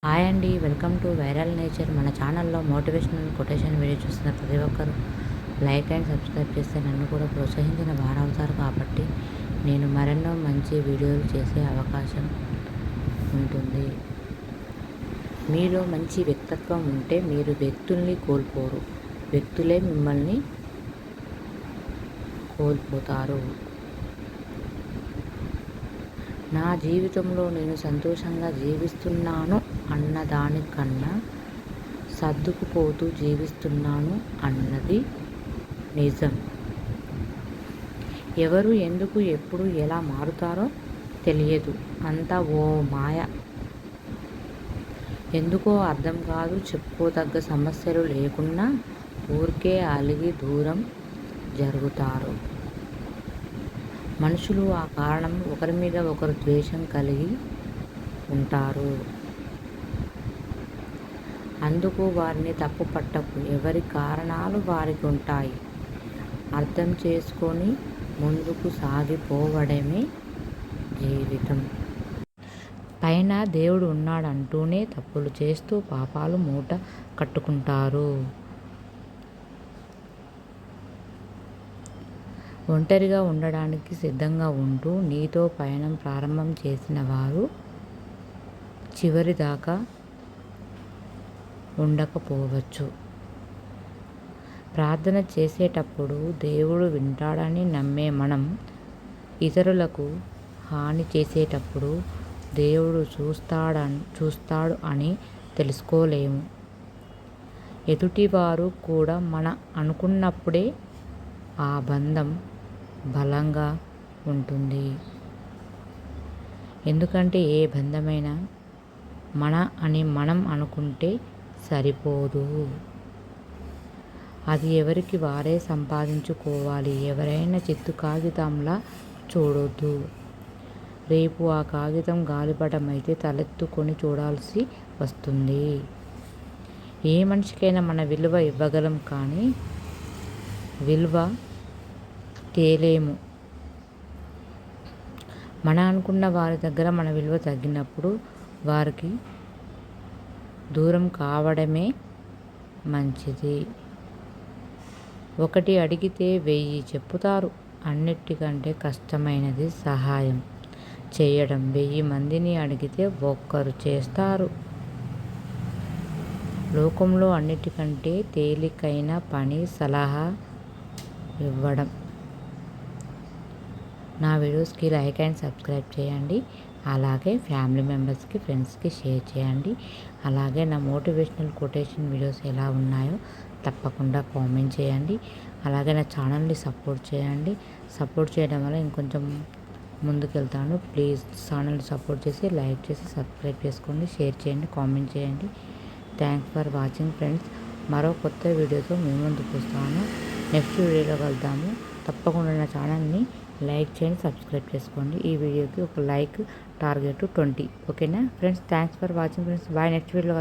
Hi అండి, welcome to viral nature. మన ఛానల్లో మోటివేషనల్ కొటేషన్ వీడియో చూస్తున్న ప్రతి ఒక్కరు లైక్ అండ్ సబ్స్క్రైబ్ చేస్తే నన్ను కూడా ప్రోత్సహించిన వారవుతారు. కాబట్టి నేను మరెన్నో మంచి వీడియోలు చేసే అవకాశం ఉంటుంది. మీలో మంచి వ్యక్తిత్వం ఉంటే మీరు వ్యక్తుల్ని కోల్పోరు, వ్యక్తులే మిమ్మల్ని కోల్పోతారు. నా జీవితంలో నేను సంతోషంగా జీవిస్తున్నాను అన్నదానికన్నా సర్దుకుపోతూ జీవిస్తున్నాను అన్నది నిజం. ఎవరు ఎందుకు ఎప్పుడు ఎలా మారుతారో తెలియదు, అంతా ఓ మాయ. ఎందుకో అర్థం కాదు, చెప్పుకోదగ్గ సమస్యలు లేకున్నా ఊరికే అలిగి దూరం జరుగుతారు. మనుషులు ఆ కారణం ఒకరి మీద ఒకరు ద్వేషం కలిగి ఉంటారు. అందుకు వారిని తప్పు పట్టకు, ఎవరి కారణాలు వారికి ఉంటాయి. అర్థం చేసుకొని ముందుకు సాగిపోవడమే జీవితం. పైన దేవుడు ఉన్నాడంటూనే తప్పులు చేస్తూ పాపాలు మూట కట్టుకుంటారు. ఒంటరిగా ఉండడానికి సిద్ధంగా ఉంటూ నీతో పయనం ప్రారంభం చేసిన వారు చివరిదాకా ఉండకపోవచ్చు. ప్రార్థన చేసేటప్పుడు దేవుడు వింటాడని నమ్మే మనం ఇతరులకు హాని చేసేటప్పుడు దేవుడు చూస్తాడు అని తెలుసుకోలేము. ఎదుటివారు కూడా మన అనుకున్నప్పుడే ఆ బంధం బలంగా ఉంటుంది. ఎందుకంటే ఏ బంధమైనా మన అని మనం అనుకుంటే సరిపోదు. అది ఎవరికి వారే సంపాదించుకోవాలి. ఎవరైనా చిత్తు కాగితంలా చూడొద్దు. రేపు ఆ కాగితం గాలిపటమైతే తలెత్తుకొని చూడాల్సి వస్తుంది. ఏ మనిషికైనా మన విలువ ఇవ్వగలం, కానీ విలువ తేలేము. మన అనుకున్న వారి దగ్గర మన విలువ తగ్గినప్పుడు వారికి దూరం కావడమే మంచిది. ఒకటి అడిగితే 1000 చెప్పుతారు. అన్నిటికంటే కష్టమైనది సహాయం చేయడం. 1000 మందిని అడిగితే ఒక్కరు చేస్తారు. లోకంలో అన్నిటికంటే తేలికైన పని సలహా ఇవ్వడం. నా వీడియోస్కి లైక్ అండ్ సబ్స్క్రైబ్ చేయండి. అలాగే ఫ్యామిలీ మెంబర్స్కి, ఫ్రెండ్స్కి షేర్ చేయండి. అలాగే నా మోటివేషనల్ కొటేషన్ వీడియోస్ ఎలా ఉన్నాయో తప్పకుండా కామెంట్ చేయండి. అలాగే నా ఛానల్ని సపోర్ట్ చేయండి. సపోర్ట్ చేయడం వల్ల ఇంకొంచెం ముందుకెళ్తాను. ప్లీజ్ ఛానల్ని సపోర్ట్ చేసి లైక్ చేసి సబ్స్క్రైబ్ చేసుకోండి, షేర్ చేయండి, కామెంట్ చేయండి. Thanks for watching friends. మరో కొత్త వీడియోతో మీ ముందుకు వస్తాను. నెక్స్ట్ వీడియోలో కలుద్దాము. తప్పకుండా నా ఛానల్ని లైక్ చేయండి, సబ్స్క్రైబ్ చేసుకోండి. ఈ వీడియోకి ఒక లైక్ టార్గెట్ 20. ఓకేనా friends? Thanks for watching friends. Bye. Next వీడియోలో